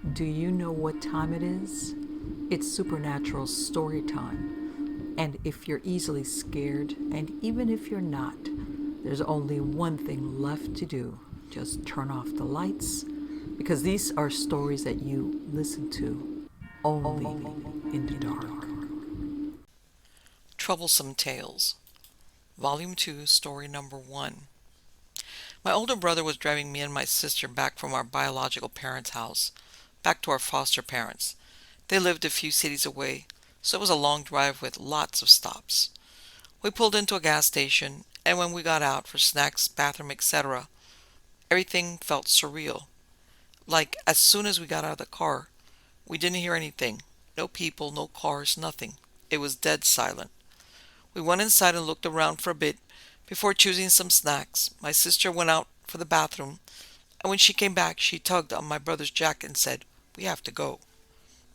Do you know what time it is? It's supernatural story time. And if you're easily scared, and even if you're not, there's only one thing left to do. Just turn off the lights, because these are stories that you listen to only in the dark. Troublesome Tales, Volume 2, Story Number 1. My older brother was driving me and my sister back from our biological parents' house, back to our foster parents. They lived a few cities away, so it was a long drive with lots of stops. We pulled into a gas station, and when we got out for snacks, bathroom, etc., everything felt surreal. Like, as soon as we got out of the car, we didn't hear anything. No people, no cars, nothing. It was dead silent. We went inside and looked around for a bit before choosing some snacks. My sister went out for the bathroom, and when she came back, she tugged on my brother's jacket and said, "We have to go."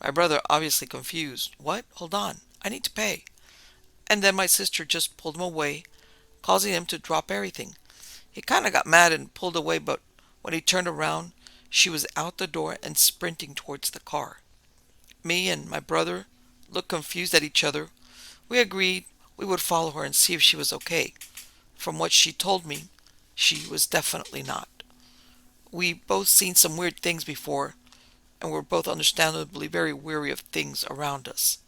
My brother, obviously confused. "What? Hold on. I need to pay." And then my sister just pulled him away, causing him to drop everything. He kind of got mad and pulled away, but when he turned around, she was out the door and sprinting towards the car. Me and my brother looked confused at each other. We agreed we would follow her and see if she was okay. From what she told me, she was definitely not. We both seen some weird things before, and were both understandably very weary of things around us.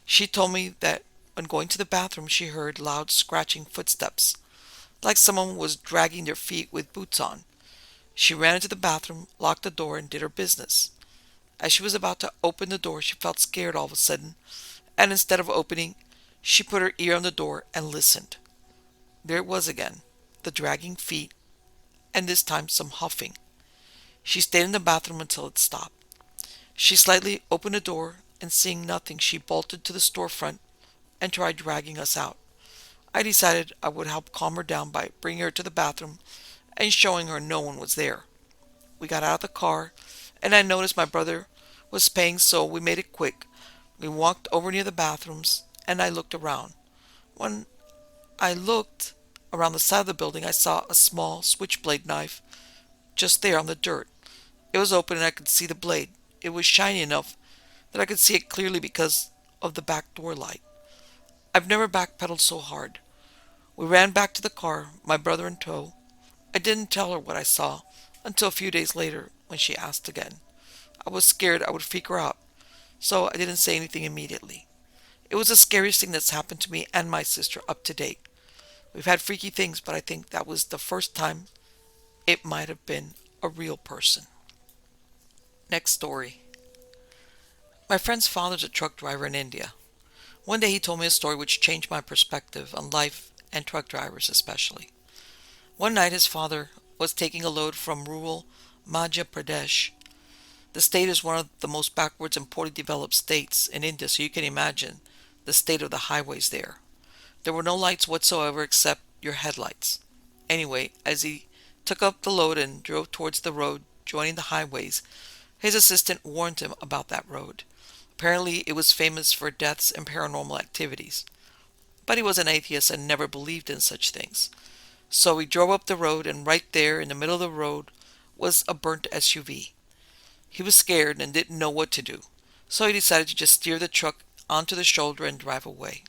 She told me that when going to the bathroom she heard loud scratching footsteps, like someone was dragging their feet with boots on. She ran into the bathroom, locked the door, and did her business. As she was about to open the door, she felt scared all of a sudden, and instead of opening, she put her ear on the door and listened. There it was again, the dragging feet, and this time some huffing. She stayed in the bathroom until it stopped. She slightly opened the door, and seeing nothing, she bolted to the storefront and tried dragging us out. I decided I would help calm her down by bringing her to the bathroom and showing her no one was there. We got out of the car, and I noticed my brother was paying, so we made it quick. We walked over near the bathrooms, and I looked around. When I looked around the side of the building, I saw a small switchblade knife just there on the dirt. It was open and I could see the blade. It was shiny enough that I could see it clearly because of the back door light. I've never backpedaled so hard. We ran back to the car, my brother in tow. I didn't tell her what I saw until a few days later when she asked again. I was scared I would freak her out, so I didn't say anything immediately. It was the scariest thing that's happened to me and my sister up to date. We've had freaky things, but I think that was the first time it might have been a real person. Next story. My friend's father's a truck driver in India. One day he told me a story which changed my perspective on life and truck drivers especially. One night his father was taking a load from rural Madhya Pradesh. The state is one of the most backwards and poorly developed states in India, so you can imagine the state of the highways there. There were no lights whatsoever except your headlights. Anyway, as he took up the load and drove towards the road joining the highways, his assistant warned him about that road. Apparently, it was famous for deaths and paranormal activities. But he was an atheist and never believed in such things. So he drove up the road, and right there in the middle of the road was a burnt SUV. He was scared and didn't know what to do, so he decided to just steer the truck onto the shoulder and drive away.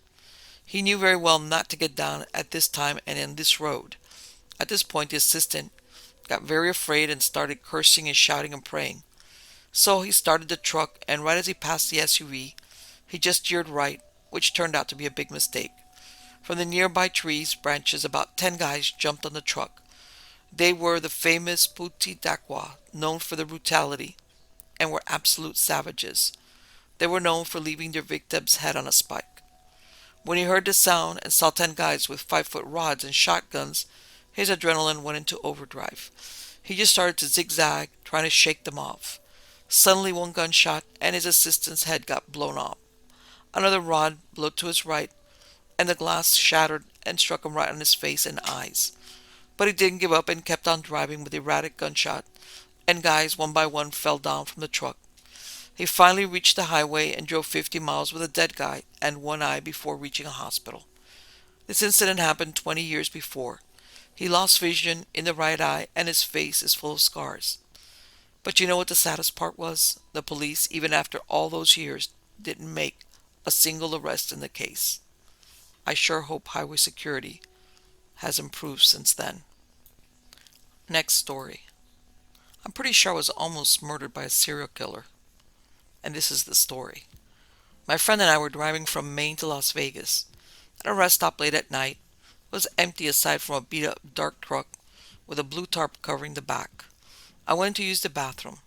He knew very well not to get down at this time and in this road. At this point, the assistant got very afraid and started cursing and shouting and praying. So he started the truck, and right as he passed the SUV, he just steered right, which turned out to be a big mistake. From the nearby trees branches, about 10 guys jumped on the truck. They were the famous Putti Dakwa, known for their brutality, and were absolute savages. They were known for leaving their victim's head on a spike. When he heard the sound and saw 10 guys with 5-foot rods and shotguns, his adrenaline went into overdrive. He just started to zigzag, trying to shake them off. Suddenly one gunshot, and his assistant's head got blown off. Another rod blew to his right, and the glass shattered and struck him right on his face and eyes. But he didn't give up and kept on driving with erratic gunshot, and guys one by one fell down from the truck. He finally reached the highway and drove 50 miles with a dead guy and one eye before reaching a hospital. This incident happened 20 years before. He lost vision in the right eye and his face is full of scars. But you know what the saddest part was? The police, even after all those years, didn't make a single arrest in the case. I sure hope highway security has improved since then. Next story. I'm pretty sure I was almost murdered by a serial killer. And this is the story. My friend and I were driving from Maine to Las Vegas. At a rest stop late at night. It was empty aside from a beat up dark truck with a blue tarp covering the back. I went to use the bathroom.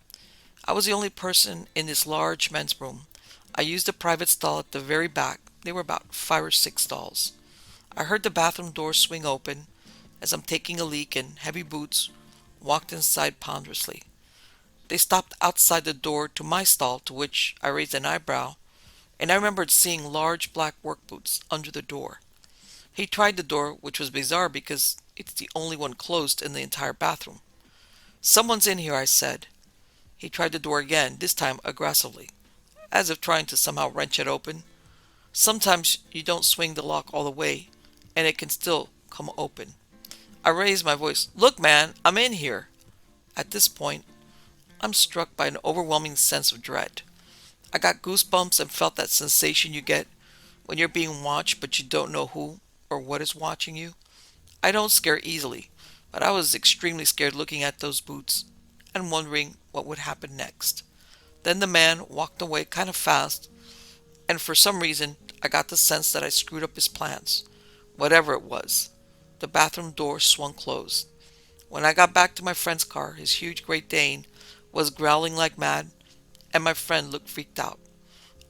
I was the only person in this large men's room. I used a private stall at the very back. There were about 5 or 6 stalls. I heard the bathroom door swing open as I'm taking a leak and heavy boots walked inside ponderously. They stopped outside the door to my stall, to which I raised an eyebrow, and I remembered seeing large black work boots under the door. He tried the door, which was bizarre because it's the only one closed in the entire bathroom. "Someone's in here," I said. He tried the door again, this time aggressively, as if trying to somehow wrench it open. Sometimes you don't swing the lock all the way, and it can still come open. I raised my voice. "Look, man, I'm in here." At this point, I'm struck by an overwhelming sense of dread. I got goosebumps and felt that sensation you get when you're being watched but you don't know who or what is watching you. I don't scare easily, but I was extremely scared looking at those boots and wondering what would happen next. Then the man walked away kind of fast, and for some reason I got the sense that I screwed up his plans. Whatever it was, the bathroom door swung closed. When I got back to my friend's car, his huge Great Dane was growling like mad, and my friend looked freaked out.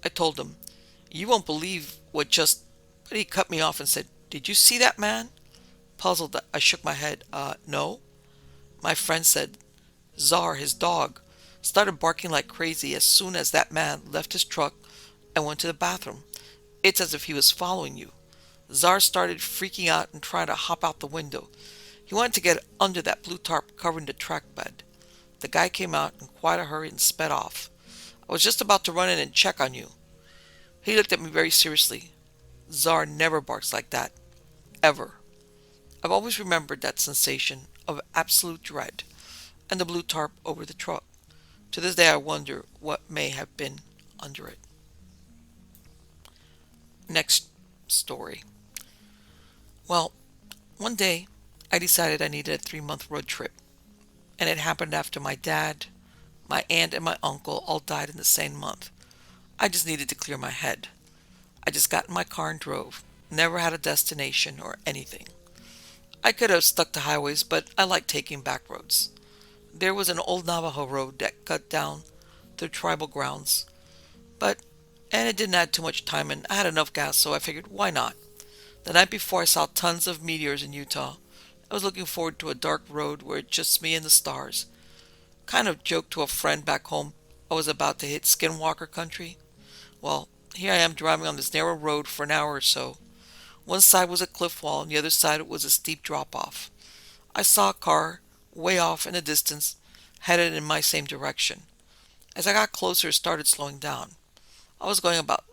I told him, "You won't believe what just..." But he cut me off and said, "Did you see that man?" Puzzled, I shook my head. No." My friend said, "Czar, his dog, started barking like crazy as soon as that man left his truck and went to the bathroom. It's as if he was following you. Czar started freaking out and trying to hop out the window. He wanted to get under that blue tarp covering the track bed. The guy came out in quite a hurry and sped off. I was just about to run in and check on you." He looked at me very seriously. "Czar never barks like that. Ever." I've always remembered that sensation of absolute dread and the blue tarp over the truck. To this day I wonder what may have been under it. Next story. Well, one day I decided I needed a 3-month road trip, and it happened after my dad, my aunt, and my uncle all died in the same month. I just needed to clear my head. I just got in my car and drove. Never had a destination or anything. I could have stuck to highways, but I like taking back roads. There was an old Navajo road that cut down through tribal grounds, and it didn't add too much time, and I had enough gas, so I figured, why not? The night before I saw tons of meteors in Utah. I was looking forward to a dark road where it's just me and the stars. Kind of joked to a friend back home I was about to hit skinwalker country. Well, here I am driving on this narrow road for an hour or so. One side was a cliff wall and the other side was a steep drop-off. I saw a car way off in the distance, headed in my same direction. As I got closer, it started slowing down. I was going about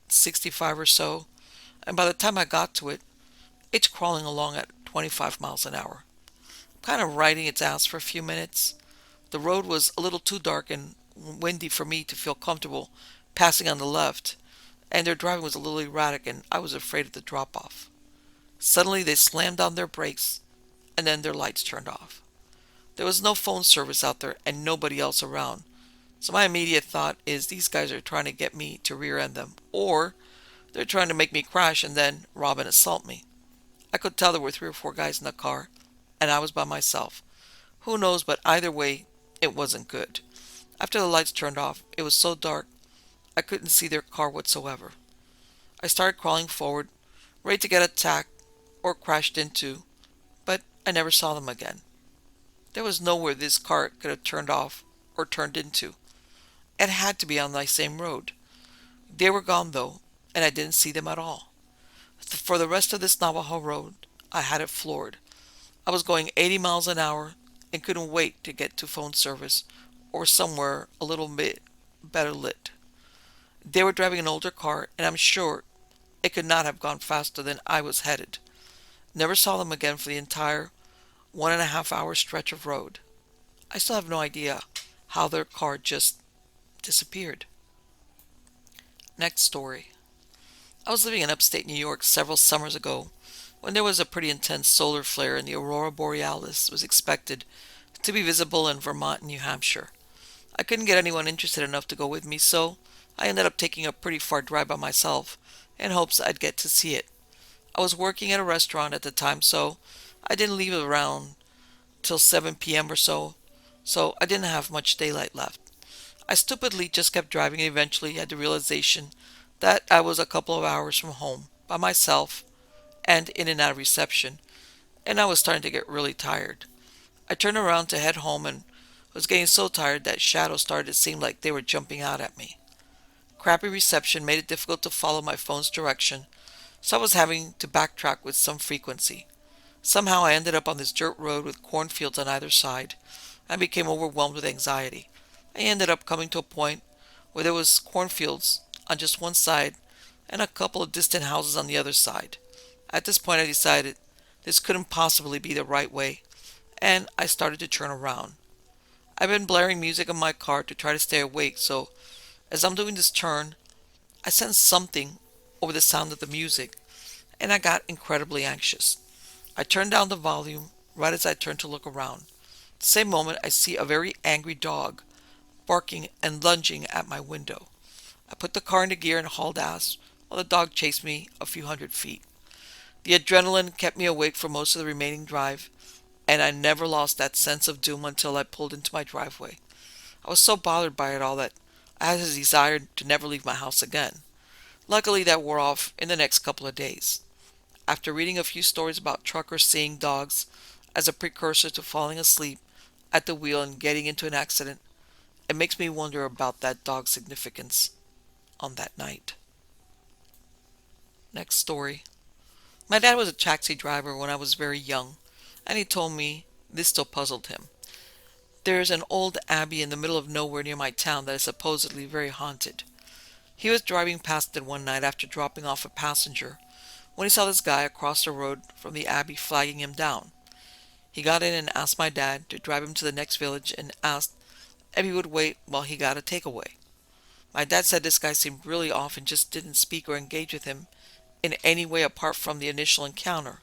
65 or so, and by the time I got to it, it's crawling along at 25 miles an hour. Kind of riding its ass for a few minutes. The road was a little too dark and windy for me to feel comfortable passing on the left, and their driving was a little erratic and I was afraid of the drop-off. Suddenly they slammed on their brakes and then their lights turned off. There was no phone service out there and nobody else around. So my immediate thought is these guys are trying to get me to rear-end them, or they're trying to make me crash and then rob and assault me. I could tell there were 3 or 4 guys in the car, and I was by myself. Who knows, but either way, it wasn't good. After the lights turned off, it was so dark, I couldn't see their car whatsoever. I started crawling forward, ready to get attacked or crashed into, but I never saw them again. There was nowhere this car could have turned off or turned into. It had to be on my same road. They were gone though, and I didn't see them at all. For the rest of this Navajo road, I had it floored. I was going 80 miles an hour and couldn't wait to get to phone service or somewhere a little bit better lit. They were driving an older car, and I'm sure it could not have gone faster than I was headed. Never saw them again for the entire 1.5 hour stretch of road. I still have no idea how their car just disappeared. Next story. I was living in upstate New York several summers ago when there was a pretty intense solar flare and the aurora borealis was expected to be visible in Vermont and New Hampshire. I couldn't get anyone interested enough to go with me, so I ended up taking a pretty far drive by myself in hopes I'd get to see it. I was working at a restaurant at the time, so I didn't leave around till 7 p.m. or so I didn't have much daylight left. I stupidly just kept driving and eventually had the realization that I was a couple of hours from home, by myself, and in and out of reception, and I was starting to get really tired. I turned around to head home and was getting so tired that shadows started to seem like they were jumping out at me. Crappy reception made it difficult to follow my phone's direction, so I was having to backtrack with some frequency. Somehow I ended up on this dirt road with cornfields on either side. I became overwhelmed with anxiety. I ended up coming to a point where there was cornfields on just one side and a couple of distant houses on the other side. At this point I decided this couldn't possibly be the right way, and I started to turn around. I've been blaring music in my car to try to stay awake, so as I'm doing this turn, I sensed something over the sound of the music, and I got incredibly anxious. I turned down the volume right as I turned to look around. At the same moment, I see a very angry dog barking and lunging at my window. I put the car into gear and hauled ass while the dog chased me a few hundred feet. The adrenaline kept me awake for most of the remaining drive, and I never lost that sense of doom until I pulled into my driveway. I was so bothered by it all that I had a desire to never leave my house again. Luckily, that wore off in the next couple of days. After reading a few stories about truckers seeing dogs as a precursor to falling asleep at the wheel and getting into an accident, it makes me wonder about that dog's significance on that night. Next story. My dad was a taxi driver when I was very young, and he told me this still puzzled him. There's an old abbey in the middle of nowhere near my town that is supposedly very haunted. He was driving past it one night after dropping off a passenger when he saw this guy across the road from the abbey flagging him down. He got in and asked my dad to drive him to the next village and asked if he would wait while he got a takeaway. My dad said this guy seemed really off and just didn't speak or engage with him in any way apart from the initial encounter.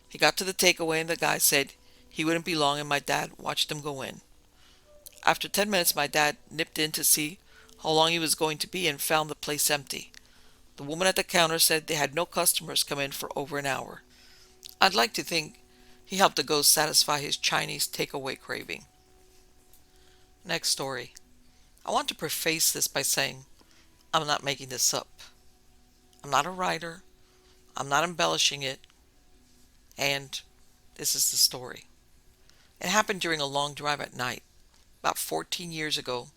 He got to the takeaway and the guy said he wouldn't be long and my dad watched him go in. After 10 minutes, my dad nipped in to see how long he was going to be and found the place empty. The woman at the counter said they had no customers come in for over an hour. I'd like to think he helped the ghost satisfy his Chinese takeaway craving. Next story. I want to preface this by saying I'm not making this up. I'm not a writer. I'm not embellishing it. And this is the story. It happened during a long drive at night. About 14 years ago,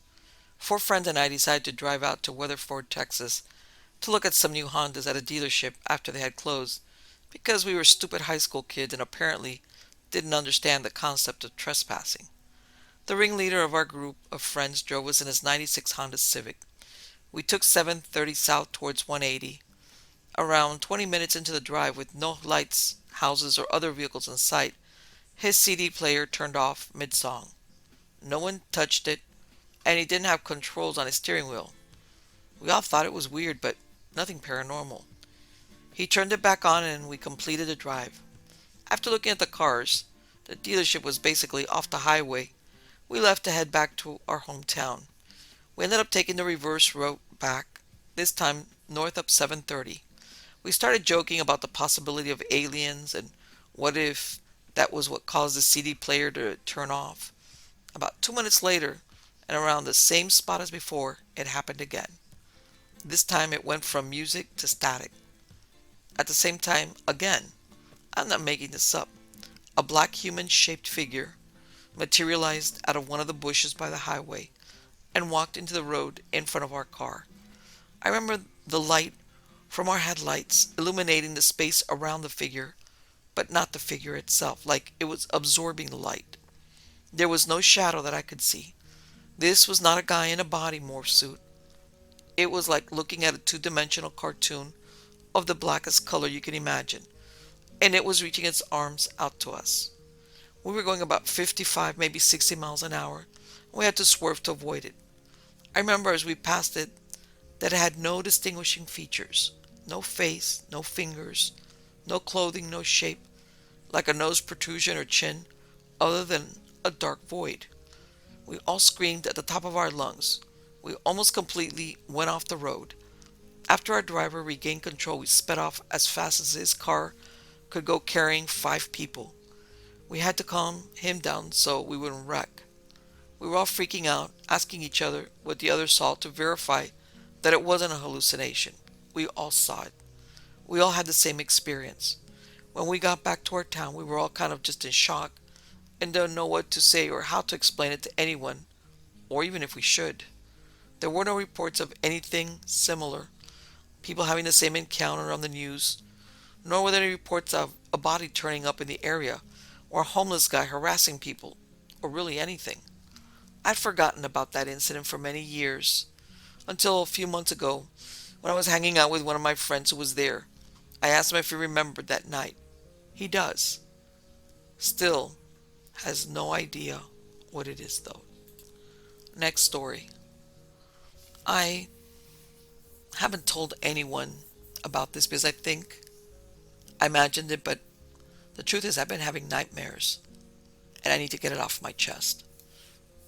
4 friends and I decided to drive out to Weatherford, Texas to look at some new Hondas at a dealership after they had closed because we were stupid high school kids and apparently didn't understand the concept of trespassing. The ringleader of our group of friends drove us in his '96 Honda Civic. We took 730 south towards 180. Around 20 minutes into the drive with no lights, houses, or other vehicles in sight, his CD player turned off mid-song. No one touched it, and he didn't have controls on his steering wheel. We all thought it was weird, but nothing paranormal. He turned it back on and we completed the drive. After looking at the cars, the dealership was basically off the highway. We left to head back to our hometown. We ended up taking the reverse route back, this time north up 730. We started joking about the possibility of aliens and what if that was what caused the CD player to turn off. About 2 minutes later, and around the same spot as before, it happened again. This time it went from music to static. At the same time, again, I'm not making this up, a black human-shaped figure materialized out of one of the bushes by the highway and walked into the road in front of our car. I remember the light from our headlights illuminating the space around the figure, but not the figure itself, like it was absorbing the light. There was no shadow that I could see. This was not a guy in a body morph suit. It was like looking at a two-dimensional cartoon of the blackest color you can imagine, and it was reaching its arms out to us. We were going about 55, maybe 60 miles an hour We had to swerve to avoid it. I remember as we passed it that it had no distinguishing features. No face, no fingers, no clothing, no shape, like a nose protrusion or chin, other than a dark void. We all screamed at the top of our lungs. We almost completely went off the road. After our driver regained control, we sped off as fast as his car could go, carrying 5 people. We had to calm him down so we wouldn't wreck. We were all freaking out, asking each other what the others saw to verify that it wasn't a hallucination. We all saw it. We all had the same experience. When we got back to our town, we were all kind of just in shock and don't know what to say or how to explain it to anyone, or even if we should. There were no reports of anything similar, people having the same encounter on the news, nor were there any reports of a body turning up in the area, or a homeless guy harassing people, or really anything. I'd forgotten about that incident for many years, until a few months ago, when I was hanging out with one of my friends who was there. I asked him if he remembered that night. He does. Still has no idea what it is, though. Next story. I haven't told anyone about this because I think I imagined it, but the truth is I've been having nightmares and I need to get it off my chest.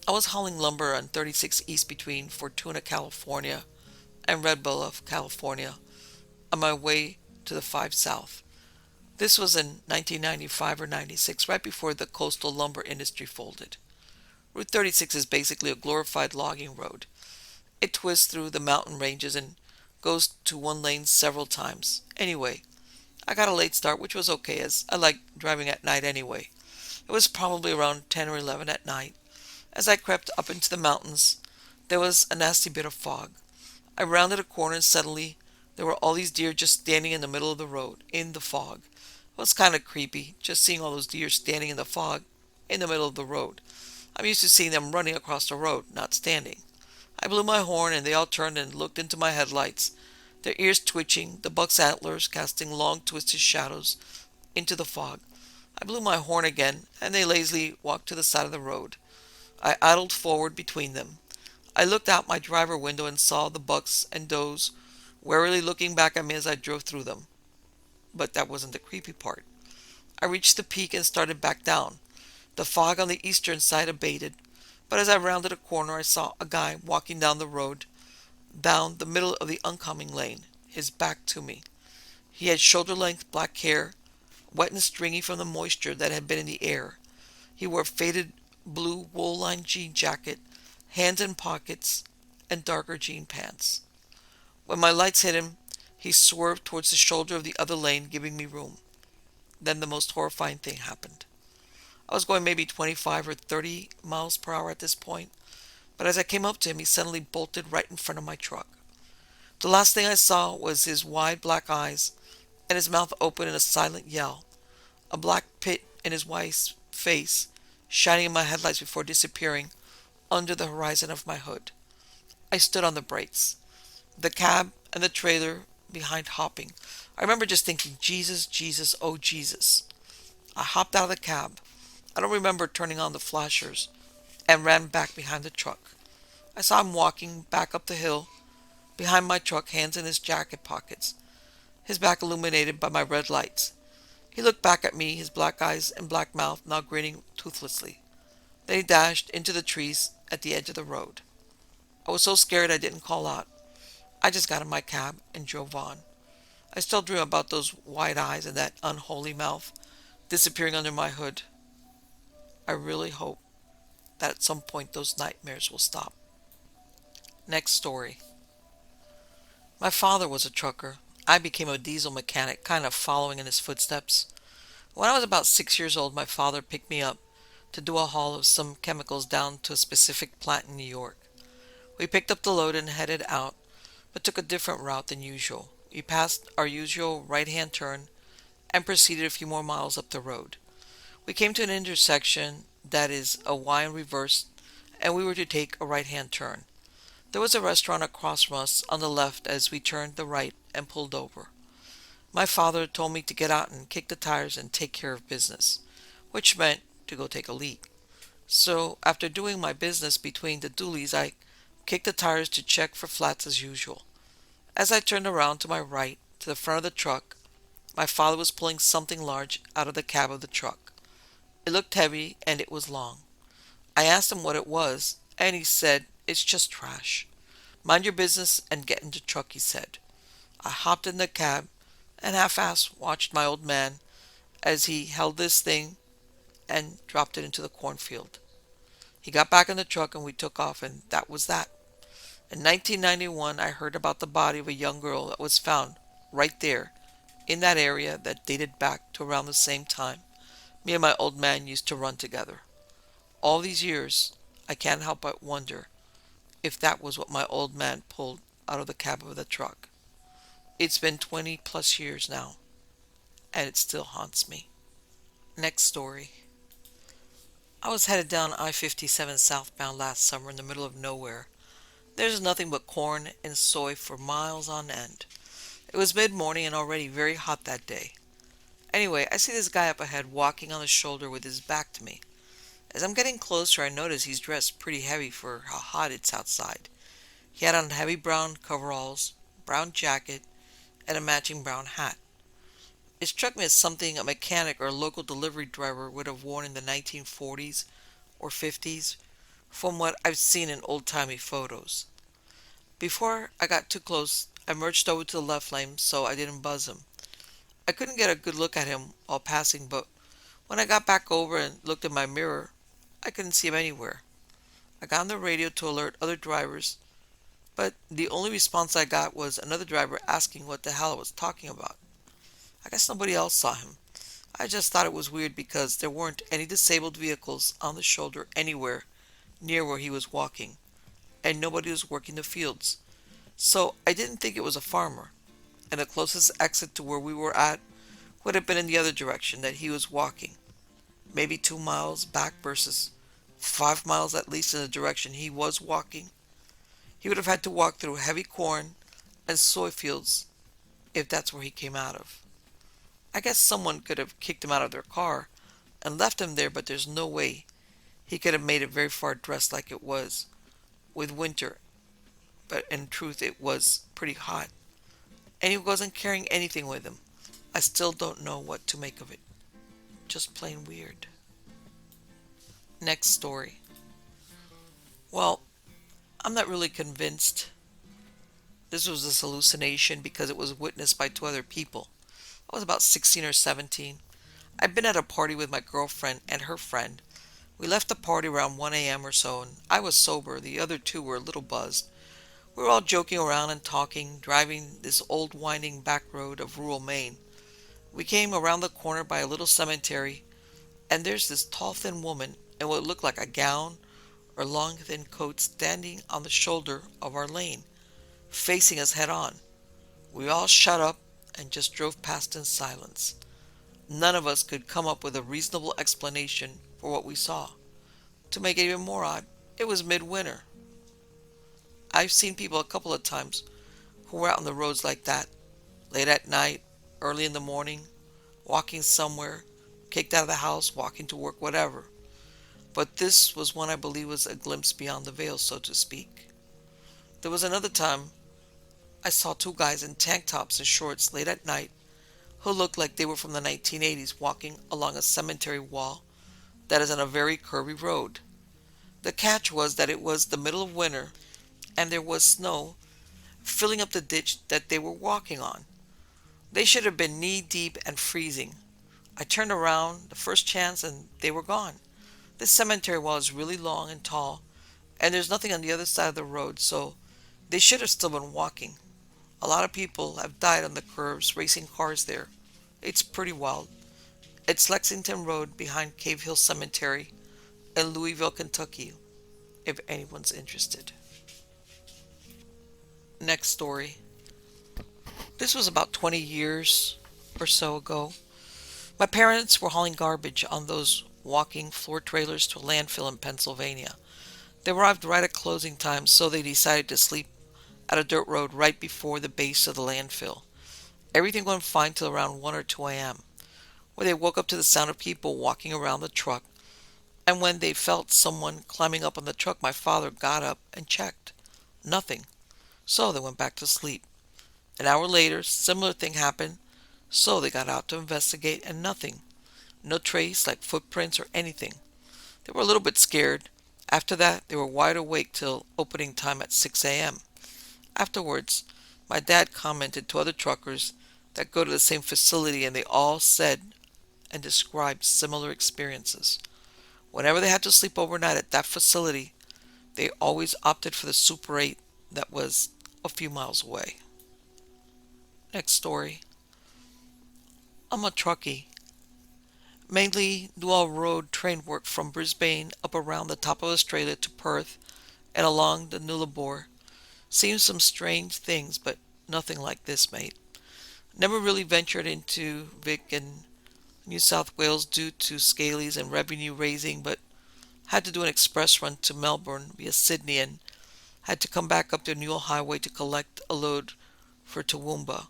I was hauling lumber on 36 East between Fortuna, California and Red Bluff, California on my way to the 5 South. This was in 1995 or 96, right before the coastal lumber industry folded. Route 36 is basically a glorified logging road. It twists through the mountain ranges and goes to one lane several times. Anyway, I got a late start, which was okay as I like driving at night anyway. It was probably around 10 or 11 at night. As I crept up into the mountains, there was a nasty bit of fog. I rounded a corner and suddenly there were all these deer just standing in the middle of the road, in the fog. It was kind of creepy, just seeing all those deer standing in the fog, in the middle of the road. I'm used to seeing them running across the road, not standing. I blew my horn and they all turned and looked into my headlights, their ears twitching, the buck's antlers casting long twisted shadows into the fog. I blew my horn again and they lazily walked to the side of the road. I idled forward between them. I looked out my driver window and saw the bucks and does warily looking back at me as I drove through them. But that wasn't the creepy part. I reached the peak and started back down. The fog on the eastern side abated, but as I rounded a corner I saw a guy walking down the road, down the middle of the oncoming lane, his back to me. He had shoulder-length black hair, wet and stringy from the moisture that had been in the air. He wore a faded blue wool-lined jean jacket, hands in pockets, and darker jean pants. When my lights hit him, he swerved towards the shoulder of the other lane, giving me room. Then the most horrifying thing happened. I was going maybe 25 or 30 miles per hour at this point, but as I came up to him, he suddenly bolted right in front of my truck. The last thing I saw was his wide black eyes and his mouth open in a silent yell, a black pit in his wife's face shining in my headlights before disappearing under the horizon of my hood. I stood on the brakes, the cab and the trailer behind hopping. I remember just thinking, Jesus, Jesus, oh Jesus. I hopped out of the cab. I don't remember turning on the flashers and ran back behind the truck. I saw him walking back up the hill behind my truck, hands in his jacket pockets, his back illuminated by my red lights. He looked back at me, his black eyes and black mouth now grinning toothlessly. Then he dashed into the trees at the edge of the road. I was so scared I didn't call out. I just got in my cab and drove on. I still dream about those wide eyes and that unholy mouth disappearing under my hood. I really hope that at some point those nightmares will stop. Next story. My father was a trucker. I became a diesel mechanic, kind of following in his footsteps. When I was about 6 years old, my father picked me up to do a haul of some chemicals down to a specific plant in New York. We picked up the load and headed out, but took a different route than usual. We passed our usual right-hand turn and proceeded a few more miles up the road. We came to an intersection that is a Y in reverse, and we were to take a right-hand turn. There was a restaurant across from us on the left as we turned the right and pulled over. My father told me to get out and kick the tires and take care of business, which meant to go take a leak. So after doing my business between the dualies, I kicked the tires to check for flats as usual. As I turned around to my right, to the front of the truck, my father was pulling something large out of the cab of the truck. It looked heavy and it was long. I asked him what it was, and he said, "It's just trash. Mind your business and get in the truck," he said. I hopped in the cab and half-assed watched my old man as he held this thing and dropped it into the cornfield. He got back in the truck and we took off, and that was that. In 1991, I heard about the body of a young girl that was found right there in that area that dated back to around the same time me and my old man used to run together. All these years, I can't help but wonder if that was what my old man pulled out of the cab of the truck. It's been 20 plus years now, and it still haunts me. Next story. I was headed down I-57 southbound last summer in the middle of nowhere. There's nothing but corn and soy for miles on end. It was mid-morning and already very hot that day. Anyway, I see this guy up ahead walking on the shoulder with his back to me. As I'm getting closer, I notice he's dressed pretty heavy for how hot it's outside. He had on heavy brown coveralls, brown jacket, and a matching brown hat. It struck me as something a mechanic or a local delivery driver would have worn in the 1940s or 50s, from what I've seen in old-timey photos. Before I got too close, I merged over to the left lane so I didn't buzz him. I couldn't get a good look at him while passing, but when I got back over and looked in my mirror, I couldn't see him anywhere. I got on the radio to alert other drivers, but the only response I got was another driver asking what the hell I was talking about. I guess nobody else saw him. I just thought it was weird because there weren't any disabled vehicles on the shoulder anywhere near where he was walking, and nobody was working the fields. So I didn't think it was a farmer, and the closest exit to where we were at would have been in the other direction that he was walking, maybe 2 miles back versus 5 miles at least in the direction he was walking. He would have had to walk through heavy corn and soy fields if that's where he came out of. I guess someone could have kicked him out of their car and left him there, but there's no way he could have made it very far dressed like it was with winter, but in truth it was pretty hot. And he wasn't carrying anything with him. I still don't know what to make of it. Just plain weird. Next story. Well, I'm not really convinced this was a hallucination because it was witnessed by two other people. I was about 16 or 17. I'd been at a party with my girlfriend and her friend. We left the party around 1 a.m. or so, and I was sober. The other two were a little buzzed. We were all joking around and talking, driving this old winding back road of rural Maine. We came around the corner by a little cemetery, and there's this tall, thin woman in what looked like a gown or long, thin coat standing on the shoulder of our lane, facing us head on. We all shut up and just drove past in silence. None of us could come up with a reasonable explanation for what we saw. To make it even more odd, it was midwinter. I've seen people a couple of times who were out on the roads like that, late at night, early in the morning, walking somewhere, kicked out of the house, walking to work, whatever. But this was one I believe was a glimpse beyond the veil, so to speak. There was another time I saw two guys in tank tops and shorts late at night who looked like they were from the 1980s walking along a cemetery wall that is on a very curvy road. The catch was that it was the middle of winter and there was snow filling up the ditch that they were walking on. They should have been knee deep and freezing. I turned around the first chance and they were gone. This cemetery wall is really long and tall, and there's nothing on the other side of the road, so they should have still been walking. A lot of people have died on the curves racing cars there. It's pretty wild. It's Lexington Road behind Cave Hill Cemetery in Louisville, Kentucky, if anyone's interested. Next story. This was about 20 years or so ago. My parents were hauling garbage on those walking floor trailers to a landfill in Pennsylvania. They arrived right at closing time, so they decided to sleep at a dirt road right before the base of the landfill. Everything went fine till around 1 or 2 a.m., where they woke up to the sound of people walking around the truck And when they felt someone climbing up on the truck, my father got up and checked. Nothing. So they went back to sleep. An hour later, similar thing happened. So they got out to investigate and nothing. No trace like footprints or anything. They were a little bit scared. After that, they were wide awake till opening time at 6 a.m. Afterwards, my dad commented to other truckers that go to the same facility and they all said and described similar experiences. Whenever they had to sleep overnight at that facility, they always opted for the Super 8 that was a few miles away. Next story. I'm a truckie. Mainly do all road train work from Brisbane up around the top of Australia to Perth and along the Nullarbor. Seen some strange things, but nothing like this, mate. Never really ventured into Vic and New South Wales due to scalies and revenue raising, but had to do an express run to Melbourne via Sydney and had to come back up the Newell Highway to collect a load for Toowoomba.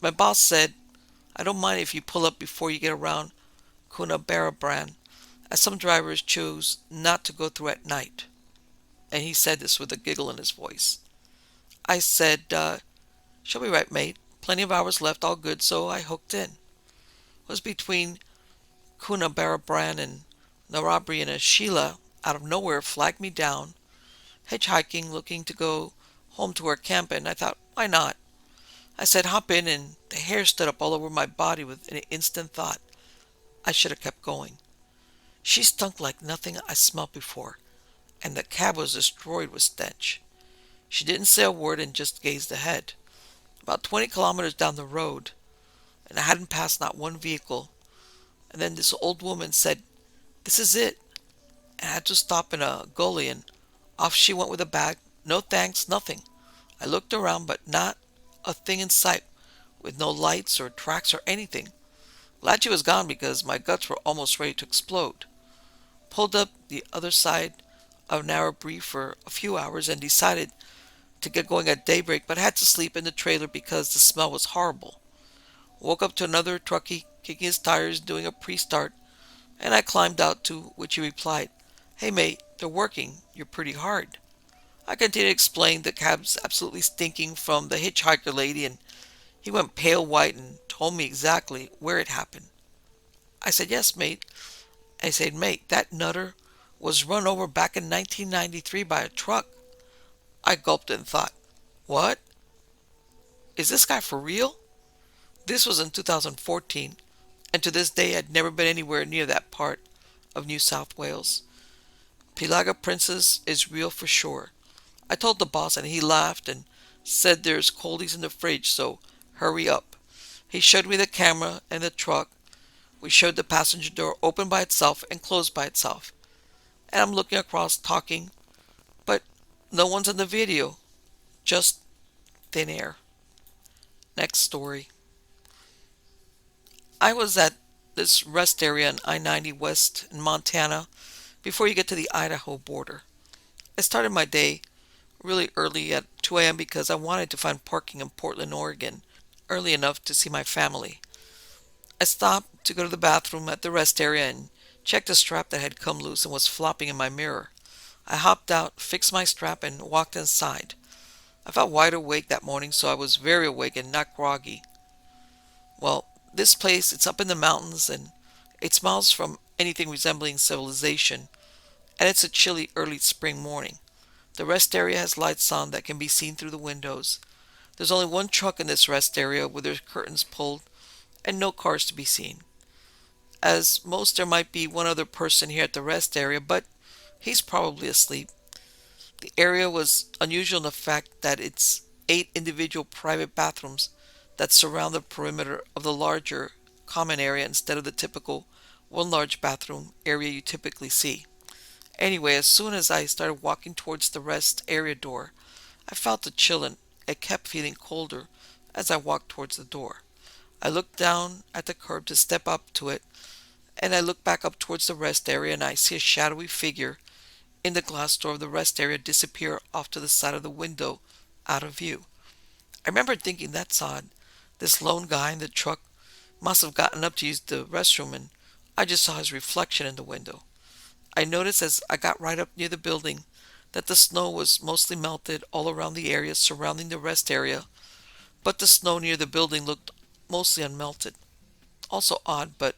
My boss said, I don't mind if you pull up before you get around Coonabarabran, as some drivers choose not to go through at night. And he said this with a giggle in his voice. I said, she'll be right, mate. Plenty of hours left, all good, so I hooked in. It was between Coonabarabran and Narrator, and a Sheila, out of nowhere, flagged me down, hitchhiking, looking to go home to her camp, and I thought, why not? I said, hop in, and the hair stood up all over my body with an instant thought. I should have kept going. She stunk like nothing I smelt before, and the cab was destroyed with stench. She didn't say a word and just gazed ahead. About 20 kilometers down the road, and I hadn't passed not one vehicle, and then this old woman said, this is it. And I had to stop in a gully, and off she went with a bag. No thanks, nothing. I looked around, but not a thing in sight, with no lights or tracks or anything. Glad she was gone because my guts were almost ready to explode. Pulled up the other side of Narrabri for a few hours and decided to get going at daybreak, but had to sleep in the trailer because the smell was horrible. Woke up to another truckie kicking his tires doing a pre-start, and I climbed out, to which he replied, hey mate, they're working. You're pretty hard. I continued to explain the cab's absolutely stinking from the hitchhiker lady, and he went pale white and told me exactly where it happened. I said, yes, mate. I said, mate, that nutter was run over back in 1993 by a truck. I gulped and thought, what? Is this guy for real? This was in 2014, and to this day I'd never been anywhere near that part of New South Wales. Pelaga Princess is real for sure. I told the boss and he laughed and said there's coldies in the fridge, so hurry up. He showed me the camera and the truck. We showed the passenger door open by itself and closed by itself. And I'm looking across talking, but no one's in the video. Just thin air. Next story. I was at this rest area in I-90 West in Montana before you get to the Idaho border. I started my day really early at 2 a.m. because I wanted to find parking in Portland, Oregon, early enough to see my family. I stopped to go to the bathroom at the rest area and checked a strap that had come loose and was flopping in my mirror. I hopped out, fixed my strap, and walked inside. I felt wide awake that morning, so I was very awake and not groggy. Well, this place, it's up in the mountains, and it smells from anything resembling civilization, and it's a chilly early spring morning. The rest area has lights on that can be seen through the windows. There's only one truck in this rest area with their curtains pulled, and no cars to be seen. As most, there might be one other person here at the rest area, but he's probably asleep. The area was unusual in the fact that it's 8 individual private bathrooms that surround the perimeter of the larger common area instead of the typical one large bathroom area you typically see. Anyway, as soon as I started walking towards the rest area door, I felt a chill and it kept feeling colder as I walked towards the door. I looked down at the curb to step up to it, and I look back up towards the rest area and I see a shadowy figure in the glass door of the rest area disappear off to the side of the window out of view. I remember thinking, that's odd. This lone guy in the truck must have gotten up to use the restroom and I just saw his reflection in the window. I noticed as I got right up near the building that the snow was mostly melted all around the area surrounding the rest area, but the snow near the building looked mostly unmelted. Also odd, but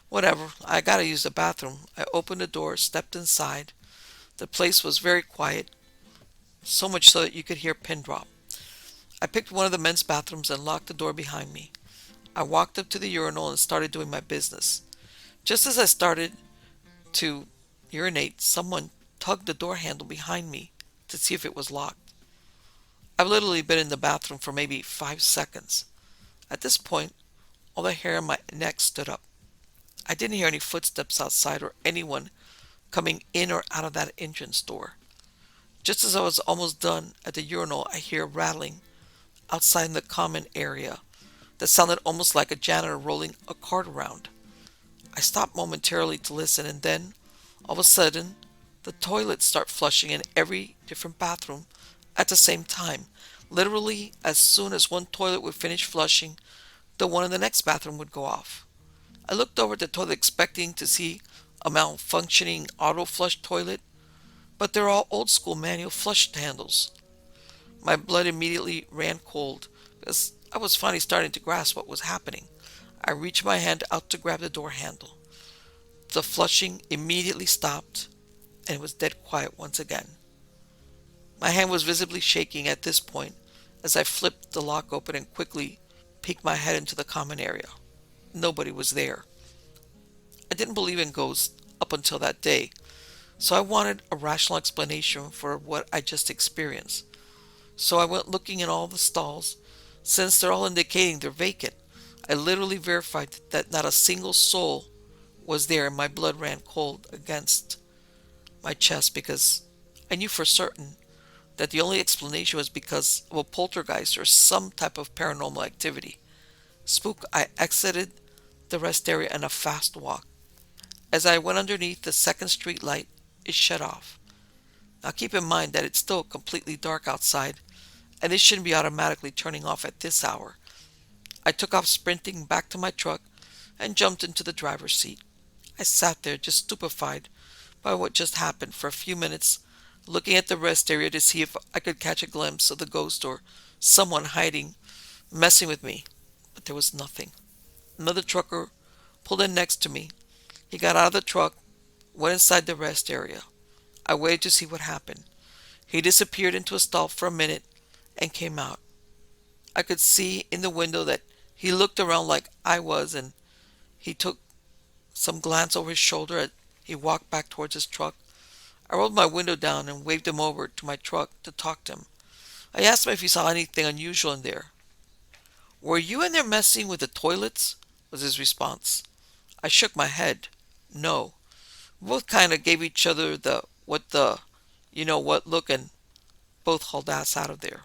whatever. I gotta use the bathroom. I opened the door, stepped inside. The place was very quiet, so much so that you could hear a pin drop. I picked one of the men's bathrooms and locked the door behind me. I walked up to the urinal and started doing my business. Just as I started to urinate, someone tugged the door handle behind me to see if it was locked. I've literally been in the bathroom for maybe 5 seconds. At this point, all the hair on my neck stood up. I didn't hear any footsteps outside or anyone coming in or out of that entrance door. Just as I was almost done at the urinal, I hear rattling outside in the common area that sounded almost like a janitor rolling a cart around. I stopped momentarily to listen, and then, all of a sudden, the toilets start flushing in every different bathroom at the same time. Literally, as soon as one toilet would finish flushing, the one in the next bathroom would go off. I looked over at the toilet expecting to see a malfunctioning auto flush toilet, but they're all old school manual flush handles. My blood immediately ran cold because I was finally starting to grasp what was happening. I reached my hand out to grab the door handle. The flushing immediately stopped and it was dead quiet once again. My hand was visibly shaking at this point as I flipped the lock open and quickly peeked my head into the common area. Nobody was there. I didn't believe in ghosts up until that day, so I wanted a rational explanation for what I just experienced. So I went looking in all the stalls. Since they're all indicating they're vacant, I literally verified that not a single soul was there, and my blood ran cold against my chest because I knew for certain that the only explanation was because of a poltergeist or some type of paranormal activity. Spook, I exited the rest area in a fast walk. As I went underneath the second street light, it shut off. Now keep in mind that it's still completely dark outside, and it shouldn't be automatically turning off at this hour. I took off sprinting back to my truck and jumped into the driver's seat. I sat there just stupefied by what just happened for a few minutes, looking at the rest area to see if I could catch a glimpse of the ghost or someone hiding, messing with me. But there was nothing. Another trucker pulled in next to me. He got out of the truck, went inside the rest area. I waited to see what happened. He disappeared into a stall for a minute and came out. I could see in the window that he looked around like I was, and he took some glance over his shoulder as he walked back towards his truck. I rolled my window down and waved him over to my truck to talk to him. I asked him if he saw anything unusual in there. "Were you in there messing with the toilets?" was his response. I shook my head. No. We both kind of gave each other the what the, you know what look, and both hauled ass out of there.